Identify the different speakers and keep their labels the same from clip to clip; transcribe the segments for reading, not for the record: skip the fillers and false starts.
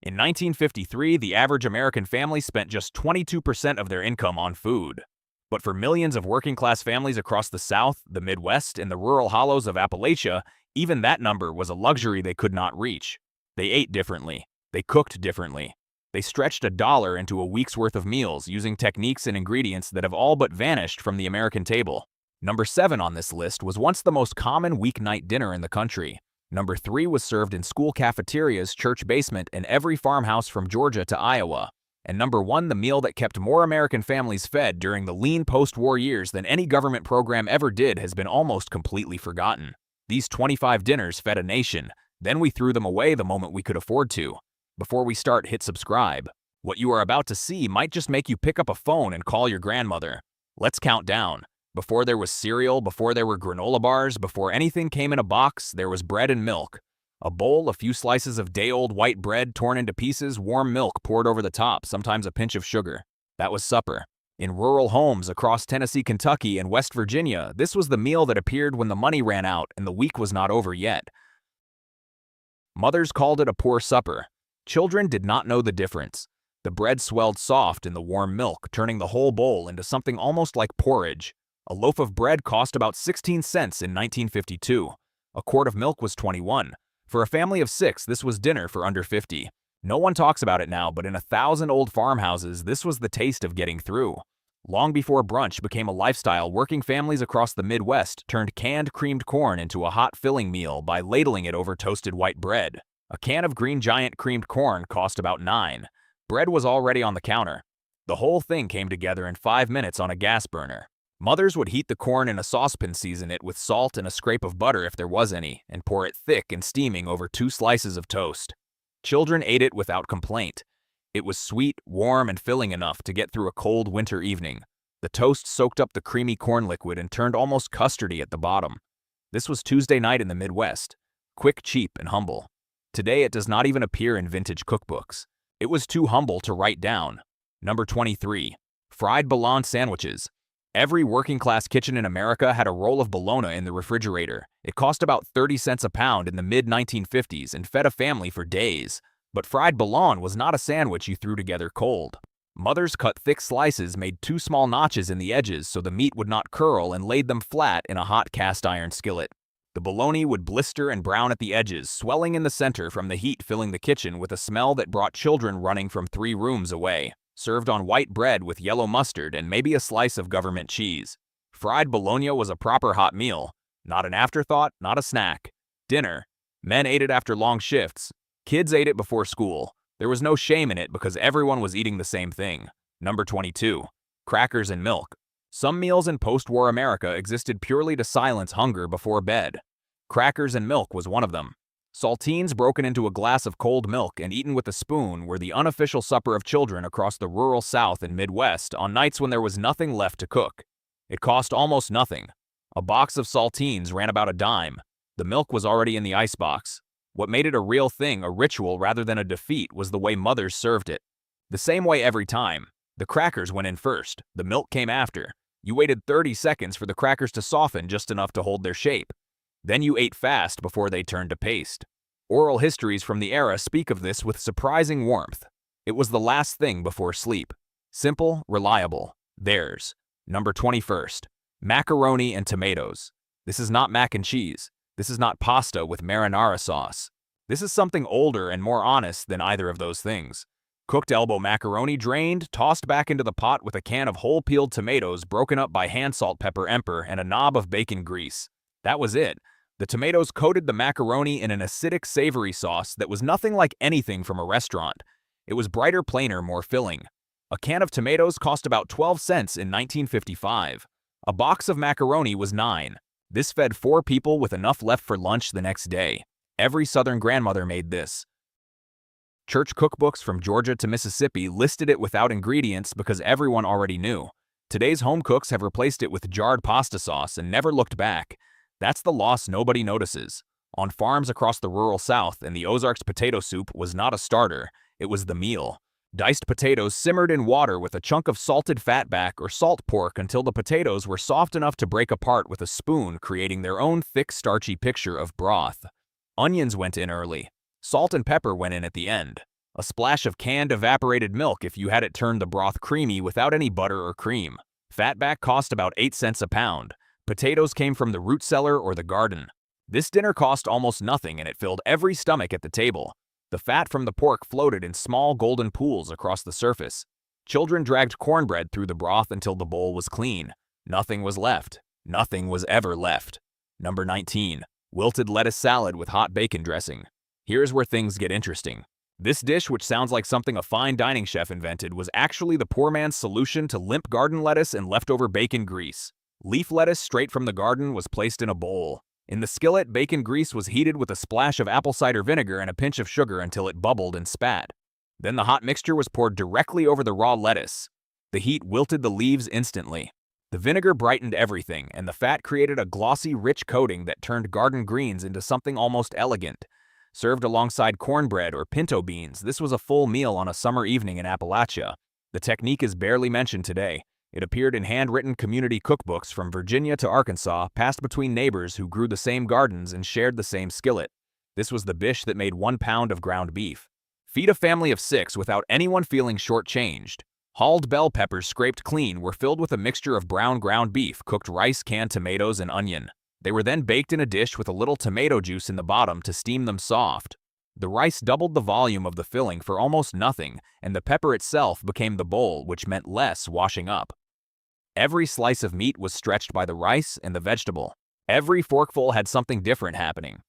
Speaker 1: In 1953, the average American family spent just 22% of their income on food. But for millions of working-class families across the South, the Midwest, and the rural hollows of Appalachia, even that number was a luxury they could not reach. They ate differently. They cooked differently. They stretched a dollar into a week's worth of meals using techniques and ingredients that have all but vanished from the American table. Number 7 on this list was once the most common weeknight dinner in the country. Number 3 was served in school cafeterias, church basement, and every farmhouse from Georgia to Iowa. And number 1, the meal that kept more American families fed during the lean post-war years than any government program ever did has been almost completely forgotten. These 25 dinners fed a nation. Then we threw them away the moment we could afford to. Before we start, hit subscribe. What you are about to see might just make you pick up a phone and call your grandmother. Let's count down. Before there was cereal, before there were granola bars, before anything came in a box, there was bread and milk. A bowl, a few slices of day-old white bread torn into pieces, warm milk poured over the top, sometimes a pinch of sugar. That was supper. In rural homes across Tennessee, Kentucky, and West Virginia, this was the meal that appeared when the money ran out and the week was not over yet. Mothers called it a poor supper. Children did not know the difference. The bread swelled soft in the warm milk, turning the whole bowl into something almost like porridge. A loaf of bread cost about 16 cents in 1952. A quart of milk was 21. For a family of 6, this was dinner for under 50. No one talks about it now, but in 1,000 old farmhouses, this was the taste of getting through. Long before brunch became a lifestyle, working families across the Midwest turned canned creamed corn into a hot filling meal by ladling it over toasted white bread. A can of Green Giant creamed corn cost about 9. Bread was already on the counter. The whole thing came together in 5 minutes on a gas burner. Mothers would heat the corn in a saucepan, season it with salt and a scrape of butter if there was any, and pour it thick and steaming over 2 slices of toast. Children ate it without complaint. It was sweet, warm, and filling enough to get through a cold winter evening. The toast soaked up the creamy corn liquid and turned almost custardy at the bottom. This was Tuesday night in the Midwest. Quick, cheap, and humble. Today it does not even appear in vintage cookbooks. It was too humble to write down. Number 23. Fried bologna sandwiches. Every working-class kitchen in America had a roll of bologna in the refrigerator. It cost about 30 cents a pound in the mid-1950s and fed a family for days. But fried bologna was not a sandwich you threw together cold. Mothers cut thick slices, made 2 small notches in the edges so the meat would not curl, and laid them flat in a hot cast-iron skillet. The bologna would blister and brown at the edges, swelling in the center from the heat filling the kitchen with a smell that brought children running from 3 rooms away. Served on white bread with yellow mustard and maybe a slice of government cheese. Fried bologna was a proper hot meal. Not an afterthought, not a snack. Dinner. Men ate it after long shifts. Kids ate it before school. There was no shame in it because everyone was eating the same thing. Number 22. Crackers and milk. Some meals in post-war America existed purely to silence hunger before bed. Crackers and milk was one of them. Saltines broken into a glass of cold milk and eaten with a spoon were the unofficial supper of children across the rural South and Midwest on nights when there was nothing left to cook. It cost almost nothing. A box of saltines ran about a dime. The milk was already in the icebox. What made it a real thing, a ritual rather than a defeat, was the way mothers served it. The same way every time. The crackers went in first. The milk came after. You waited 30 seconds for the crackers to soften just enough to hold their shape. Then you ate fast before they turned to paste. Oral histories from the era speak of this with surprising warmth. It was the last thing before sleep. Simple, reliable. Theirs. Number 21st. Macaroni and tomatoes. This is not mac and cheese. This is not pasta with marinara sauce. This is something older and more honest than either of those things. Cooked elbow macaroni drained, tossed back into the pot with a can of whole peeled tomatoes broken up by hand salt pepper emper and a knob of bacon grease. That was it. The tomatoes coated the macaroni in an acidic, savory sauce that was nothing like anything from a restaurant. It was brighter, plainer, more filling. A can of tomatoes cost about 12 cents in 1955. A box of macaroni was 9. This fed 4 people with enough left for lunch the next day. Every Southern grandmother made this. Church cookbooks from Georgia to Mississippi listed it without ingredients because everyone already knew. Today's home cooks have replaced it with jarred pasta sauce and never looked back. That's the loss nobody notices. On farms across the rural South, and the Ozarks potato soup was not a starter, it was the meal. Diced potatoes simmered in water with a chunk of salted fatback or salt pork until the potatoes were soft enough to break apart with a spoon, creating their own thick, starchy picture of broth. Onions went in early. Salt and pepper went in at the end. A splash of canned evaporated milk if you had it turn the broth creamy without any butter or cream. Fatback cost about 8 cents a pound. Potatoes came from the root cellar or the garden. This dinner cost almost nothing and it filled every stomach at the table. The fat from the pork floated in small golden pools across the surface. Children dragged cornbread through the broth until the bowl was clean. Nothing was left. Nothing was ever left. Number 19. Wilted lettuce salad with hot bacon dressing. Here's where things get interesting. This dish, which sounds like something a fine dining chef invented, was actually the poor man's solution to limp garden lettuce and leftover bacon grease. Leaf lettuce straight from the garden was placed in a bowl. In the skillet, bacon grease was heated with a splash of apple cider vinegar and a pinch of sugar until it bubbled and spat. Then the hot mixture was poured directly over the raw lettuce. The heat wilted the leaves instantly. The vinegar brightened everything, and the fat created a glossy, rich coating that turned garden greens into something almost elegant. Served alongside cornbread or pinto beans, this was a full meal on a summer evening in Appalachia. The technique is barely mentioned today. It appeared in handwritten community cookbooks from Virginia to Arkansas, passed between neighbors who grew the same gardens and shared the same skillet. This was the dish that made 1 pound of ground beef. Feed a family of 6 without anyone feeling shortchanged. Hulled bell peppers scraped clean were filled with a mixture of brown ground beef, cooked rice, canned tomatoes, and onion. They were then baked in a dish with a little tomato juice in the bottom to steam them soft. The rice doubled the volume of the filling for almost nothing, and the pepper itself became the bowl, which meant less washing up. Every slice of meat was stretched by the rice and the vegetable. Every forkful had something different happening.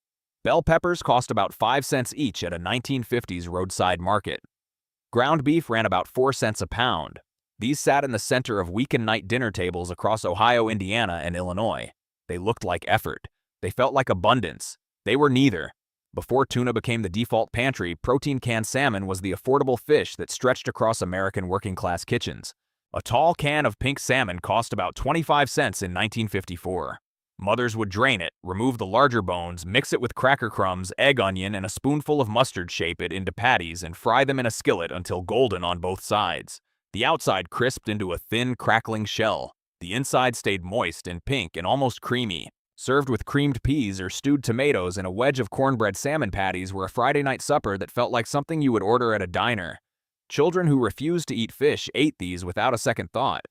Speaker 1: Bell peppers cost about 5 cents each at a 1950s roadside market. Ground beef ran about 4 cents a pound. These sat in the center of weekend night dinner tables across Ohio, Indiana, and Illinois. They looked like effort. They felt like abundance. They were neither. Before tuna became the default pantry, protein canned salmon was the affordable fish that stretched across American working-class kitchens. A tall can of pink salmon cost about 25 cents in 1954. Mothers would drain it, remove the larger bones, mix it with cracker crumbs, egg, onion, and a spoonful of mustard, shape it into patties, and fry them in a skillet until golden on both sides. The outside crisped into a thin, crackling shell. The inside stayed moist and pink and almost creamy. Served with creamed peas or stewed tomatoes and a wedge of cornbread salmon patties were a Friday night supper that felt like something you would order at a diner. Children who refused to eat fish ate these without a second thought.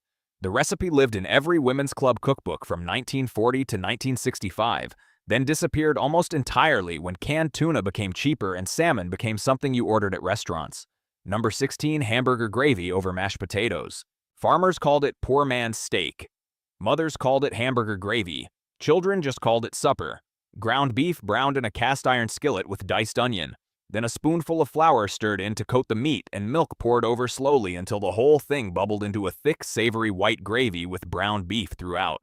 Speaker 1: The recipe lived in every women's club cookbook from 1940 to 1965, then disappeared almost entirely when canned tuna became cheaper and salmon became something you ordered at restaurants. Number 16, hamburger gravy over mashed potatoes. Farmers called it poor man's steak. Mothers called it hamburger gravy. Children just called it supper. Ground beef browned in a cast iron skillet with diced onion. Then a spoonful of flour stirred in to coat the meat and milk poured over slowly until the whole thing bubbled into a thick, savory white gravy with brown beef throughout.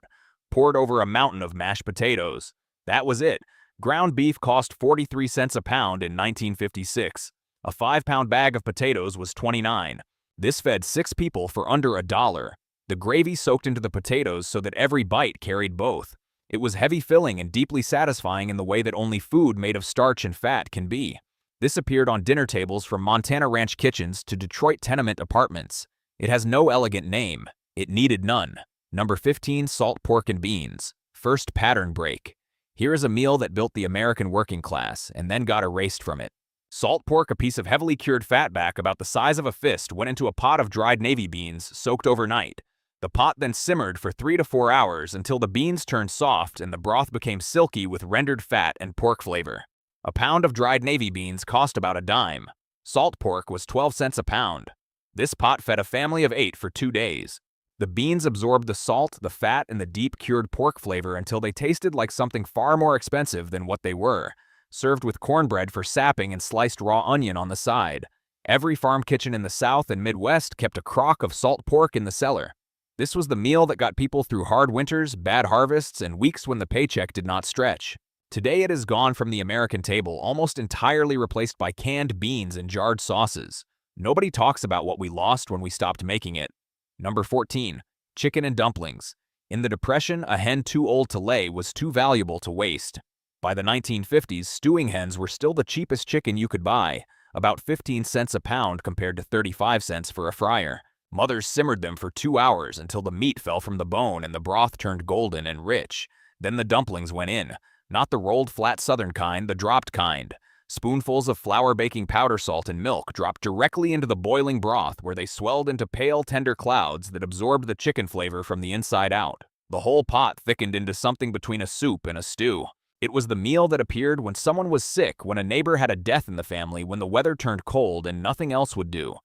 Speaker 1: Poured over a mountain of mashed potatoes. That was it. Ground beef cost 43 cents a pound in 1956. A 5-pound bag of potatoes was 29. This fed 6 people for under $1. The gravy soaked into the potatoes so that every bite carried both. It was heavy filling and deeply satisfying in the way that only food made of starch and fat can be. This appeared on dinner tables from Montana ranch kitchens to Detroit tenement apartments. It has no elegant name. It needed none. Number 15, salt pork and beans. First pattern break. Here is a meal that built the American working class and then got erased from it. Salt pork, a piece of heavily cured fatback about the size of a fist, went into a pot of dried navy beans soaked overnight. The pot then simmered for 3 to 4 hours until the beans turned soft and the broth became silky with rendered fat and pork flavor. A pound of dried navy beans cost about a dime. Salt pork was 12 cents a pound. This pot fed a family of 8 for 2 days. The beans absorbed the salt, the fat, and the deep cured pork flavor until they tasted like something far more expensive than what they were. Served with cornbread for sapping and sliced raw onion on the side. Every farm kitchen in the South and Midwest kept a crock of salt pork in the cellar. This was the meal that got people through hard winters, bad harvests, and weeks when the paycheck did not stretch. Today it is gone from the American table, almost entirely replaced by canned beans and jarred sauces. Nobody talks about what we lost when we stopped making it. Number 14, chicken and dumplings. In the Depression, a hen too old to lay was too valuable to waste. By the 1950s, stewing hens were still the cheapest chicken you could buy, about 15 cents a pound compared to 35 cents for a fryer. Mothers simmered them for 2 hours until the meat fell from the bone and the broth turned golden and rich. Then the dumplings went in. Not the rolled flat southern kind, the dropped kind. Spoonfuls of flour baking powder salt and milk dropped directly into the boiling broth where they swelled into pale, tender clouds that absorbed the chicken flavor from the inside out. The whole pot thickened into something between a soup and a stew. It was the meal that appeared when someone was sick, when a neighbor had a death in the family, when the weather turned cold and nothing else would do.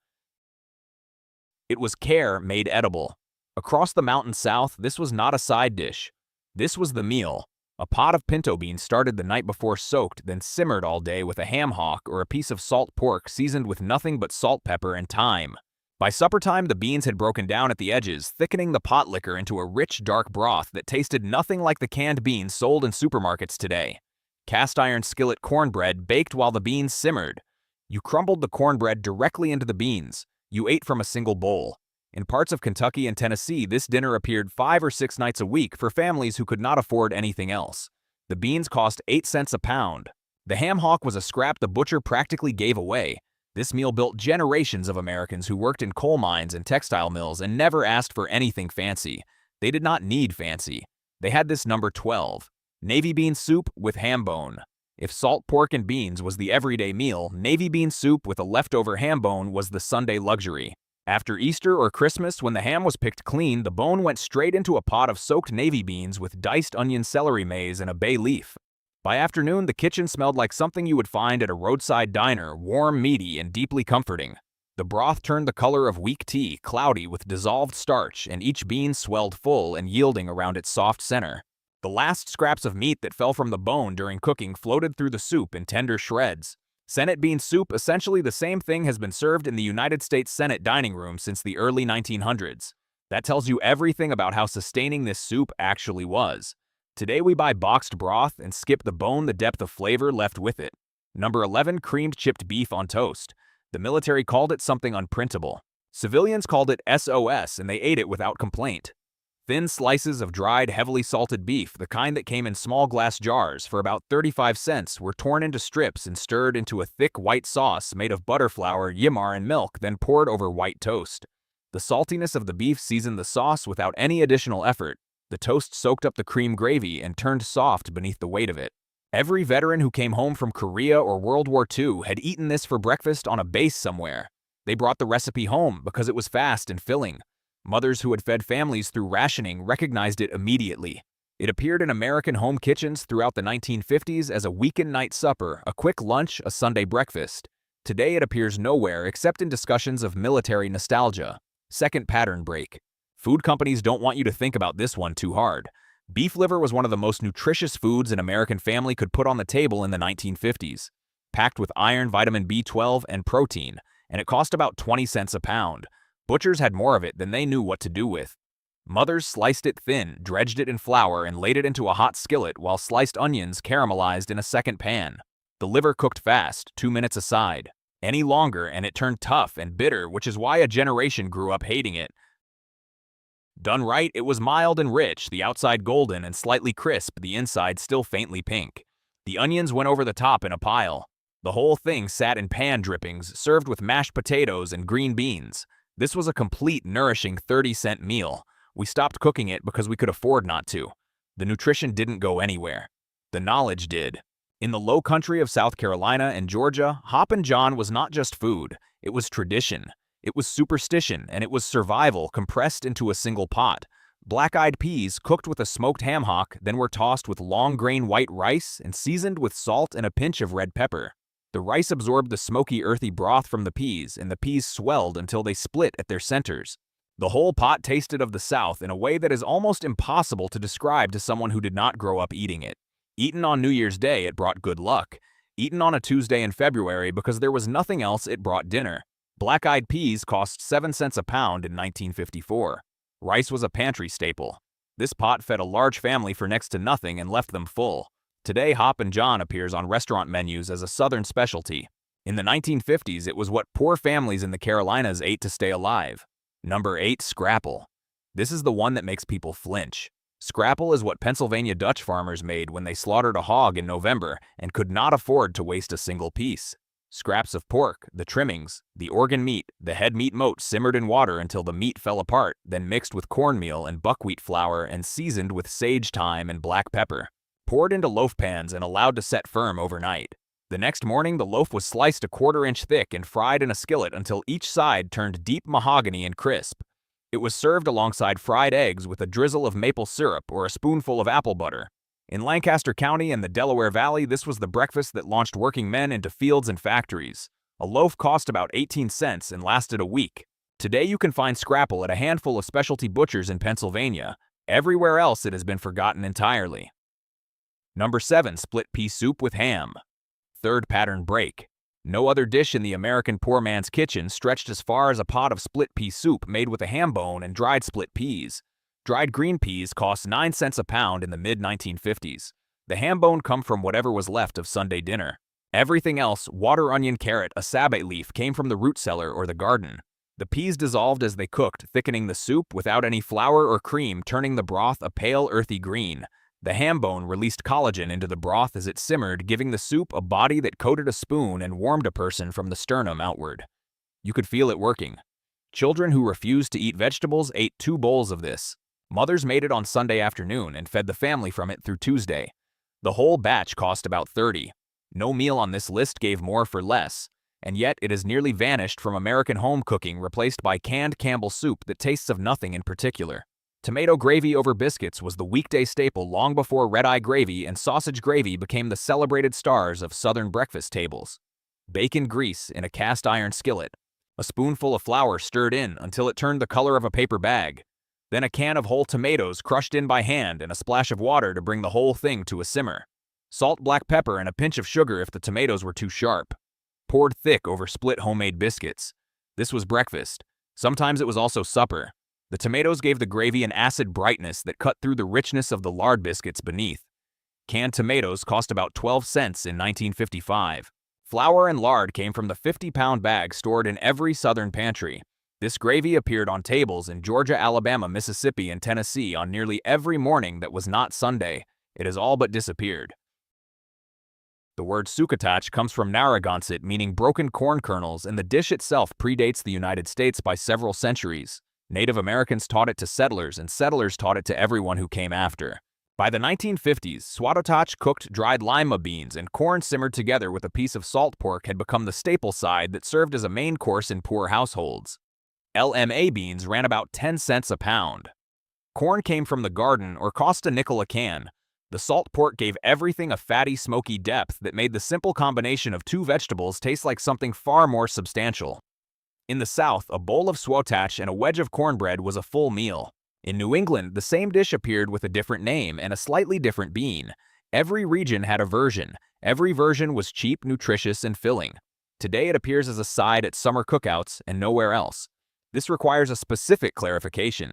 Speaker 1: It was care made edible. Across the mountain south, this was not a side dish. This was the meal. A pot of pinto beans started the night before, soaked, then simmered all day with a ham hock or a piece of salt pork seasoned with nothing but salt, pepper, and thyme. By supper time, the beans had broken down at the edges, thickening the pot liquor into a rich, dark broth that tasted nothing like the canned beans sold in supermarkets today. Cast iron skillet cornbread baked while the beans simmered. You crumbled the cornbread directly into the beans. You ate from a single bowl. In parts of Kentucky and Tennessee, this dinner appeared 5 or 6 nights a week for families who could not afford anything else. The beans cost 8 cents a pound. The ham hock was a scrap the butcher practically gave away. This meal built generations of Americans who worked in coal mines and textile mills and never asked for anything fancy. They did not need fancy. They had this number 12. Navy bean soup with ham bone. If salt pork and beans was the everyday meal, navy bean soup with a leftover ham bone was the Sunday luxury. After Easter or Christmas, when the ham was picked clean, the bone went straight into a pot of soaked navy beans with diced onion, celery maize, and a bay leaf. By afternoon, the kitchen smelled like something you would find at a roadside diner, warm, meaty, and deeply comforting. The broth turned the color of weak tea, cloudy with dissolved starch, and each bean swelled full and yielding around its soft center. The last scraps of meat that fell from the bone during cooking floated through the soup in tender shreds. Senate bean soup, essentially the same thing, has been served in the United States Senate dining room since the early 1900s. That tells you everything about how sustaining this soup actually was. Today we buy boxed broth and skip the bone, the depth of flavor left with it. Number 11, creamed chipped beef on toast. The military called it something unprintable. Civilians called it SOS, and they ate it without complaint. Thin slices of dried, heavily salted beef, the kind that came in small glass jars for about 35 cents, were torn into strips and stirred into a thick white sauce made of butter, flour, yamar, and milk, then poured over white toast. The saltiness of the beef seasoned the sauce without any additional effort. The toast soaked up the cream gravy and turned soft beneath the weight of it. Every veteran who came home from Korea or World War II had eaten this for breakfast on a base somewhere. They brought the recipe home because it was fast and filling. Mothers who had fed families through rationing recognized it immediately. It appeared in American home kitchens throughout the 1950s as a weekend night supper, a quick lunch, a Sunday breakfast. Today it appears nowhere except in discussions of military nostalgia. Second pattern break. Food companies don't want you to think about this one too hard. Beef liver was one of the most nutritious foods an American family could put on the table in the 1950s. Packed with iron, vitamin B12, and protein, and it cost about 20 cents a pound. Butchers had more of it than they knew what to do with. Mothers sliced it thin, dredged it in flour, and laid it into a hot skillet while sliced onions caramelized in a second pan. The liver cooked fast, 2 minutes aside. Any longer, and it turned tough and bitter, which is why a generation grew up hating it. Done right, it was mild and rich, the outside golden and slightly crisp, the inside still faintly pink. The onions went over the top in a pile. The whole thing sat in pan drippings, served with mashed potatoes and green beans. This was a complete, nourishing 30-cent meal. We stopped cooking it because we could afford not to. The nutrition didn't go anywhere. The knowledge did. In the low country of South Carolina and Georgia, Hoppin' John was not just food, it was tradition. It was superstition, and it was survival compressed into a single pot. Black-eyed peas cooked with a smoked ham hock, then were tossed with long-grain white rice and seasoned with salt and a pinch of red pepper. The rice absorbed the smoky, earthy broth from the peas, and the peas swelled until they split at their centers. The whole pot tasted of the South in a way that is almost impossible to describe to someone who did not grow up eating it. Eaten on New Year's Day, it brought good luck. Eaten on a Tuesday in February because there was nothing else, it brought dinner. Black-eyed peas cost 7 cents a pound in 1954. Rice was a pantry staple. This pot fed a large family for next to nothing and left them full. Today, Hoppin' John appears on restaurant menus as a Southern specialty. In the 1950s, it was what poor families in the Carolinas ate to stay alive. Number 8, scrapple. This is the one that makes people flinch. Scrapple is what Pennsylvania Dutch farmers made when they slaughtered a hog in November and could not afford to waste a single piece. Scraps of pork, the trimmings, the organ meat, the head meat moat simmered in water until the meat fell apart, then mixed with cornmeal and buckwheat flour and seasoned with sage, thyme, and black pepper. Poured into loaf pans and allowed to set firm overnight. The next morning, the loaf was sliced a quarter-inch thick and fried in a skillet until each side turned deep mahogany and crisp. It was served alongside fried eggs with a drizzle of maple syrup or a spoonful of apple butter. In Lancaster County and the Delaware Valley, this was the breakfast that launched working men into fields and factories. A loaf cost about 18 cents and lasted a week. Today you can find scrapple at a handful of specialty butchers in Pennsylvania. Everywhere else it has been forgotten entirely. Number 7. Split pea soup with ham. Third pattern break. No other dish in the American poor man's kitchen stretched as far as a pot of split pea soup made with a ham bone and dried split peas. Dried green peas cost 9 cents a pound in the mid-1950s. The ham bone come from whatever was left of Sunday dinner. Everything else, water, onion, carrot, a sabate leaf, came from the root cellar or the garden. The peas dissolved as they cooked, thickening the soup without any flour or cream, turning the broth a pale, earthy green. The ham bone released collagen into the broth as it simmered, giving the soup a body that coated a spoon and warmed a person from the sternum outward. You could feel it working. Children who refused to eat vegetables ate 2 bowls of this. Mothers made it on Sunday afternoon and fed the family from it through Tuesday. The whole batch cost about $30. No meal on this list gave more for less, and yet it has nearly vanished from American home cooking, replaced by canned Campbell soup that tastes of nothing in particular. Tomato gravy over biscuits was the weekday staple long before red-eye gravy and sausage gravy became the celebrated stars of Southern breakfast tables. Bacon grease in a cast-iron skillet. A spoonful of flour stirred in until it turned the color of a paper bag. Then a can of whole tomatoes crushed in by hand and a splash of water to bring the whole thing to a simmer. Salt, black pepper, and a pinch of sugar if the tomatoes were too sharp. Poured thick over split homemade biscuits. This was breakfast. Sometimes it was also supper. The tomatoes gave the gravy an acid brightness that cut through the richness of the lard biscuits beneath. Canned tomatoes cost about 12 cents in 1955. Flour and lard came from the 50-pound bag stored in every Southern pantry. This gravy appeared on tables in Georgia, Alabama, Mississippi, and Tennessee on nearly every morning that was not Sunday. It has all but disappeared. The word succotash comes from Narragansett, meaning broken corn kernels, and the dish itself predates the United States by several centuries. Native Americans taught it to settlers, and settlers taught it to everyone who came after. By the 1950s, swatotash, cooked dried lima beans and corn simmered together with a piece of salt pork, had become the staple side that served as a main course in poor households. LMA beans ran about 10 cents a pound. Corn came from the garden or cost a nickel a can. The salt pork gave everything a fatty, smoky depth that made the simple combination of 2 vegetables taste like something far more substantial. In the South, a bowl of swatosh and a wedge of cornbread was a full meal. In New England, the same dish appeared with a different name and a slightly different bean. Every region had a version. Every version was cheap, nutritious, and filling. Today it appears as a side at summer cookouts and nowhere else. This requires a specific clarification.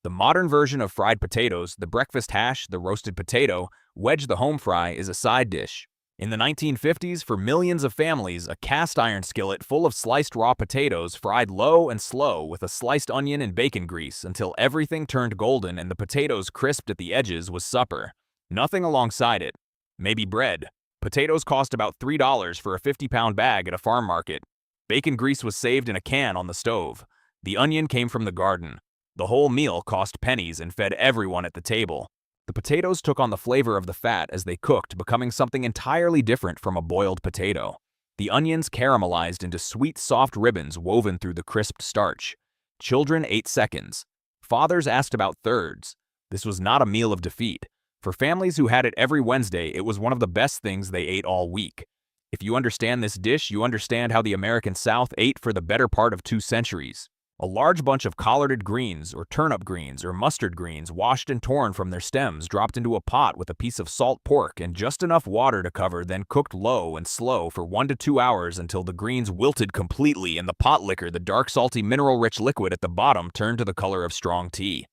Speaker 1: The modern version of fried potatoes, the breakfast hash, the roasted potato, wedge the home fry, is a side dish. In the 1950s, for millions of families, a cast-iron skillet full of sliced raw potatoes fried low and slow with a sliced onion and bacon grease until everything turned golden and the potatoes crisped at the edges was supper. Nothing alongside it. Maybe bread. Potatoes cost about $3 for a 50-pound bag at a farm market. Bacon grease was saved in a can on the stove. The onion came from the garden. The whole meal cost pennies and fed everyone at the table. The potatoes took on the flavor of the fat as they cooked, becoming something entirely different from a boiled potato. The onions caramelized into sweet, soft ribbons woven through the crisped starch. Children ate seconds. Fathers asked about thirds. This was not a meal of defeat. For families who had it every Wednesday, it was one of the best things they ate all week. If you understand this dish, you understand how the American South ate for the better part of 2 centuries. A large bunch of collarded greens or turnip greens or mustard greens washed and torn from their stems dropped into a pot with a piece of salt pork and just enough water to cover, then cooked low and slow for 1 to 2 hours until the greens wilted completely and the pot liquor, the dark salty mineral-rich liquid at the bottom, turned to the color of strong tea.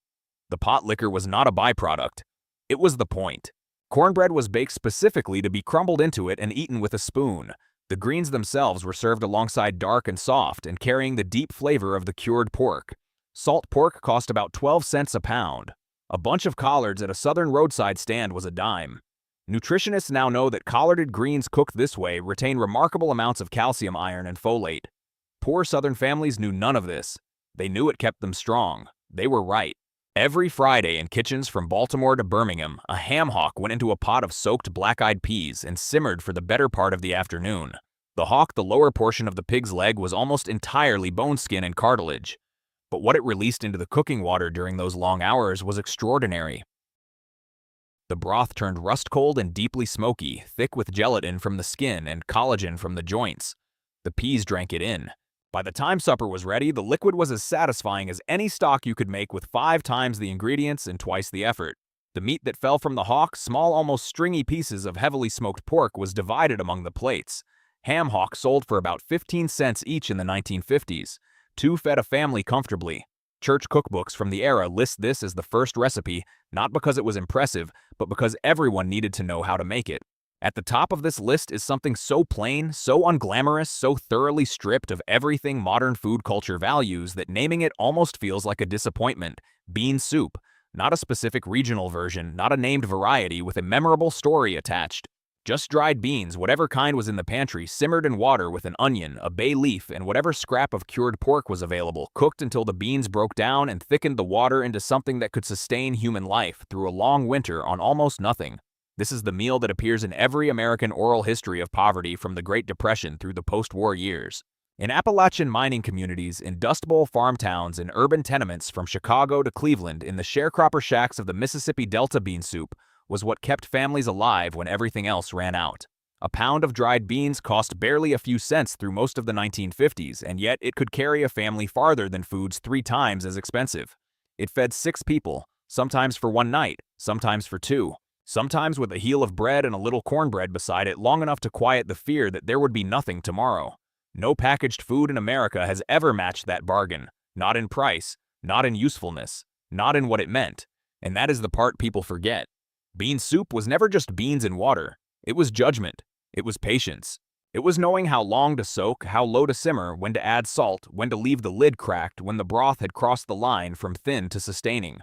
Speaker 1: The pot liquor was not a byproduct. It was the point. Cornbread was baked specifically to be crumbled into it and eaten with a spoon. The greens themselves were served alongside dark and soft and carrying the deep flavor of the cured pork. Salt pork cost about 12 cents a pound. A bunch of collards at a southern roadside stand was a dime. Nutritionists now know that collarded greens cooked this way retain remarkable amounts of calcium, iron, and folate. Poor southern families knew none of this. They knew it kept them strong. They were right. Every Friday in kitchens from Baltimore to Birmingham, a ham hock went into a pot of soaked black-eyed peas and simmered for the better part of the afternoon. The hock, the lower portion of the pig's leg, was almost entirely bone skin and cartilage. But what it released into the cooking water during those long hours was extraordinary. The broth turned rust-cold and deeply smoky, thick with gelatin from the skin and collagen from the joints. The peas drank it in. By the time supper was ready, the liquid was as satisfying as any stock you could make with 5 times the ingredients and twice the effort. The meat that fell from the hock, small, almost stringy pieces of heavily smoked pork, was divided among the plates. Ham hocks sold for about 15 cents each in the 1950s. 2 fed a family comfortably. Church cookbooks from the era list this as the first recipe, not because it was impressive, but because everyone needed to know how to make it. At the top of this list is something so plain, so unglamorous, so thoroughly stripped of everything modern food culture values that naming it almost feels like a disappointment. Bean soup. Not a specific regional version, not a named variety with a memorable story attached. Just dried beans, whatever kind was in the pantry, simmered in water with an onion, a bay leaf, and whatever scrap of cured pork was available, cooked until the beans broke down and thickened the water into something that could sustain human life through a long winter on almost nothing. This is the meal that appears in every American oral history of poverty from the Great Depression through the post-war years. In Appalachian mining communities, in Dust Bowl farm towns, in urban tenements from Chicago to Cleveland, in the sharecropper shacks of the Mississippi Delta, bean soup was what kept families alive when everything else ran out. A pound of dried beans cost barely a few cents through most of the 1950s, and yet it could carry a family farther than foods 3 times as expensive. It fed 6 people, sometimes for 1 night, sometimes for 2. Sometimes with a heel of bread and a little cornbread beside it, long enough to quiet the fear that there would be nothing tomorrow. No packaged food in America has ever matched that bargain. Not in price, not in usefulness, not in what it meant. And that is the part people forget. Bean soup was never just beans and water. It was judgment. It was patience. It was knowing how long to soak, how low to simmer, when to add salt, when to leave the lid cracked, when the broth had crossed the line from thin to sustaining.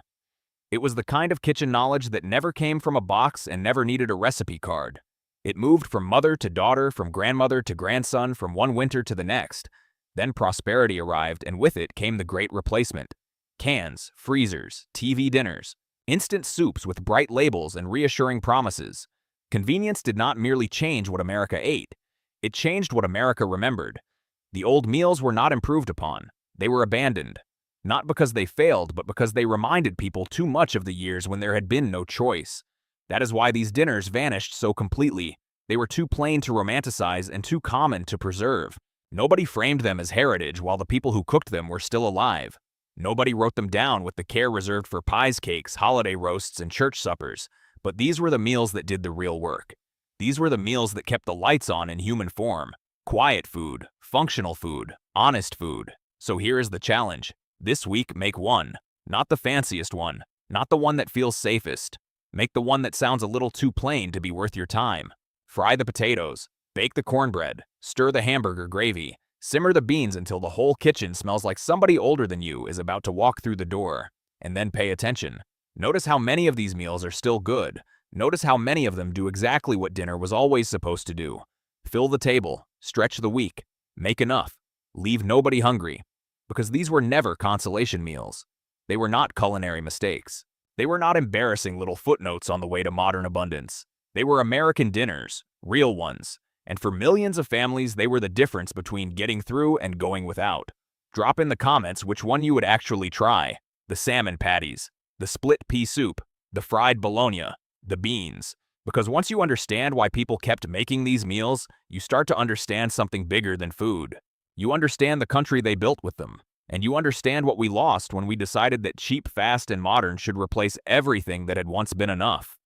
Speaker 1: It was the kind of kitchen knowledge that never came from a box and never needed a recipe card. It moved from mother to daughter, from grandmother to grandson, from one winter to the next. Then prosperity arrived, and with it came the great replacement. Cans, freezers, TV dinners, instant soups with bright labels and reassuring promises. Convenience did not merely change what America ate. It changed what America remembered. The old meals were not improved upon. They were abandoned. Not because they failed, but because they reminded people too much of the years when there had been no choice. That is why these dinners vanished so completely. They were too plain to romanticize and too common to preserve. Nobody framed them as heritage while the people who cooked them were still alive. Nobody wrote them down with the care reserved for pies, cakes, holiday roasts, and church suppers. But these were the meals that did the real work. These were the meals that kept the lights on in human form. Quiet food, functional food, honest food. So here is the challenge. This week, make one. Not the fanciest one. Not the one that feels safest. Make the one that sounds a little too plain to be worth your time. Fry the potatoes. Bake the cornbread. Stir the hamburger gravy. Simmer the beans until the whole kitchen smells like somebody older than you is about to walk through the door. And then pay attention. Notice how many of these meals are still good. Notice how many of them do exactly what dinner was always supposed to do. Fill the table. Stretch the week. Make enough. Leave nobody hungry. Because these were never consolation meals. They were not culinary mistakes. They were not embarrassing little footnotes on the way to modern abundance. They were American dinners, real ones. And for millions of families, they were the difference between getting through and going without. Drop in the comments which one you would actually try. The salmon patties, the split pea soup, the fried bologna, the beans. Because once you understand why people kept making these meals, you start to understand something bigger than food. You understand the country they built with them. And you understand what we lost when we decided that cheap, fast, and modern should replace everything that had once been enough.